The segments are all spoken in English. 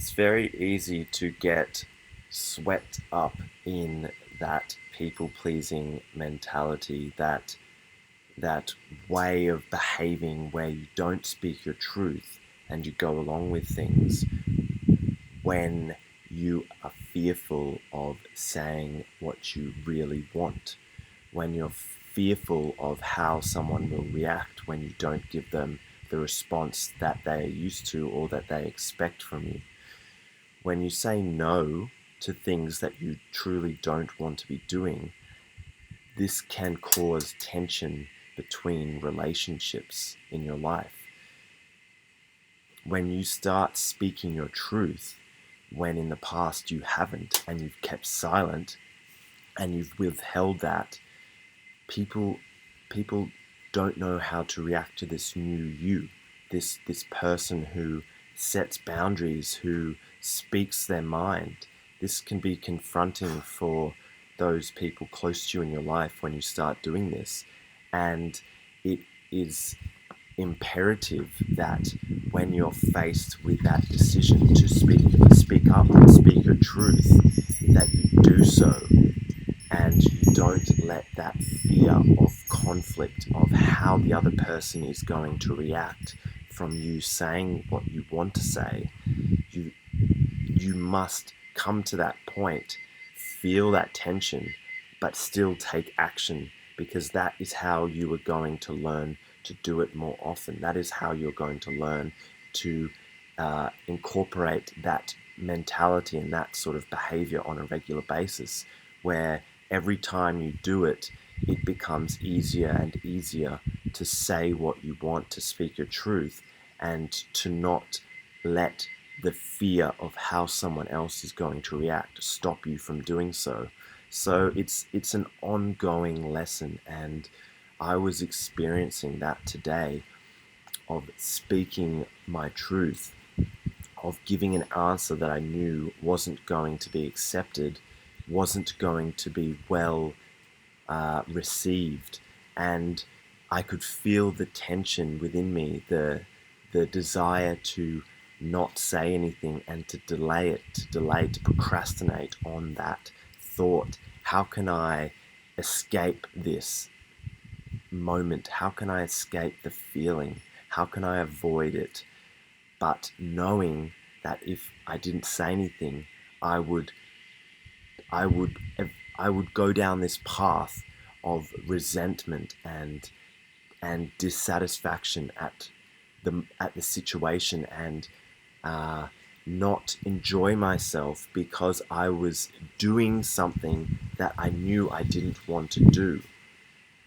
It's very easy to get swept up in that people-pleasing mentality, that way of behaving where you don't speak your truth and you go along with things when you are fearful of saying what you really want, when you're fearful of how someone will react when you don't give them the response that they are used to or that they expect from you. When you say no to things that you truly don't want to be doing, this can cause tension between relationships in your life. When you start speaking your truth, when in the past you haven't and you've kept silent and you've withheld that, people people don't know how to react to this new you, this person who sets boundaries, who speaks their mind. This can be confronting for those people close to you in your life when you start doing this. And it is imperative that when you're faced with that decision to speak up and speak your truth, that you do so and you don't let that fear of conflict of how the other person is going to react from you saying what you want to say. You must come to that point, feel that tension, but still take action, because that is how you are going to learn to do it more often. That is how you're going to learn to incorporate that mentality and that sort of behavior on a regular basis, where every time you do it, it becomes easier and easier to say what you want, to speak your truth, and to not let the fear of how someone else is going to react stop you from doing so. So it's an ongoing lesson, and I was experiencing that today, of speaking my truth, of giving an answer that I knew wasn't going to be accepted, wasn't going to be well received, and I could feel the tension within me, the desire to not say anything and to to procrastinate on that thought. How can I escape this moment? How can I escape the feeling? How can I avoid it? But knowing that if I didn't say anything, I would I would I would go down this path of resentment and dissatisfaction at the situation, and not enjoy myself because I was doing something that I knew I didn't want to do.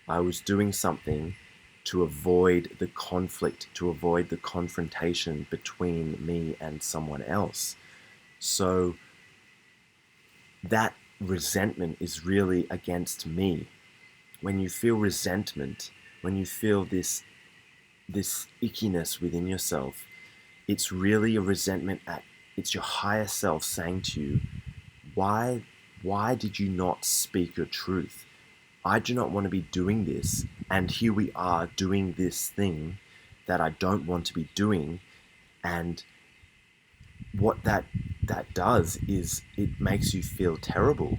I was doing something to avoid the conflict, to avoid the confrontation between me and someone else. So that resentment is really against me. When you feel resentment, when you feel this ickiness within yourself, it's really a resentment at it's your higher self saying to you, why why did you not speak your truth? I do not want to be doing this, and here we are doing this thing that I don't want to be doing. And what that does is it makes you feel terrible.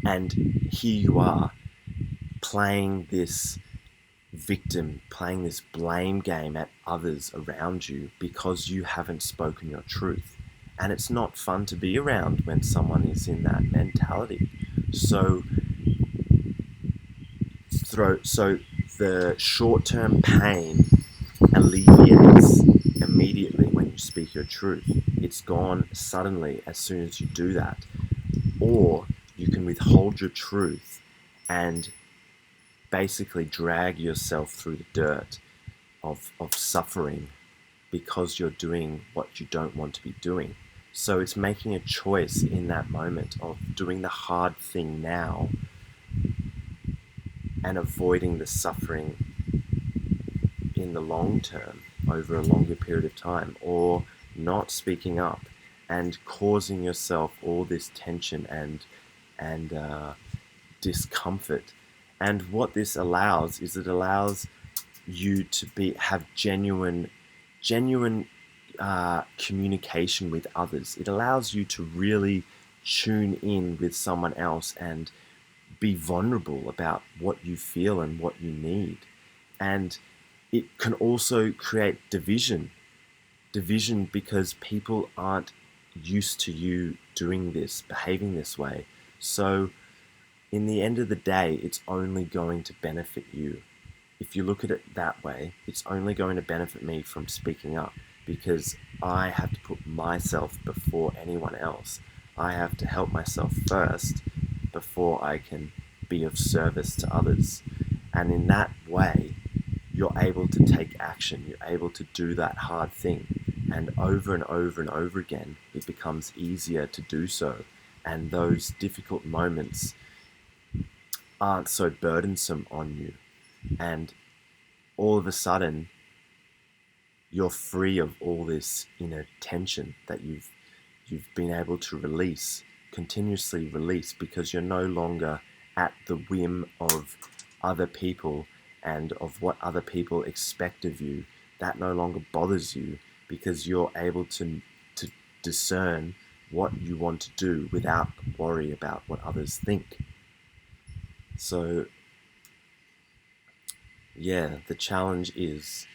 And here you are playing this victim, playing this blame game at others around you because you haven't spoken your truth. And it's not fun to be around when someone is in that mentality. So so the short-term pain alleviates immediately when you speak your truth. It's gone suddenly as soon as you do that. Or you can withhold your truth and basically drag yourself through the dirt of suffering because you're doing what you don't want to be doing. So it's making a choice in that moment of doing the hard thing now and avoiding the suffering in the long term, over a longer period of time, or not speaking up and causing yourself all this tension and discomfort. And what this allows is it allows you to have genuine communication with others. It allows you to really tune in with someone else and be vulnerable about what you feel and what you need. And it can also create division because people aren't used to you doing this, behaving this way. So in the end of the day, it's only going to benefit you. If you look at it that way, it's only going to benefit me from speaking up because I have to put myself before anyone else. I have to help myself first before I can be of service to others. And in that way, you're able to take action. You're able to do that hard thing. And over and over and over again, it becomes easier to do so. And those difficult moments aren't so burdensome on you. And all of a sudden, you're free of all this inner tension that you've been able to continuously release, because you're no longer at the whim of other people and of what other people expect of you. That no longer bothers you because you're able to discern what you want to do without worry about what others think. So yeah, the challenge is,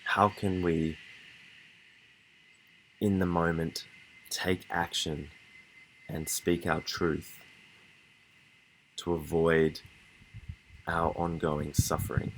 how can we, in the moment, take action and speak our truth to avoid our ongoing suffering?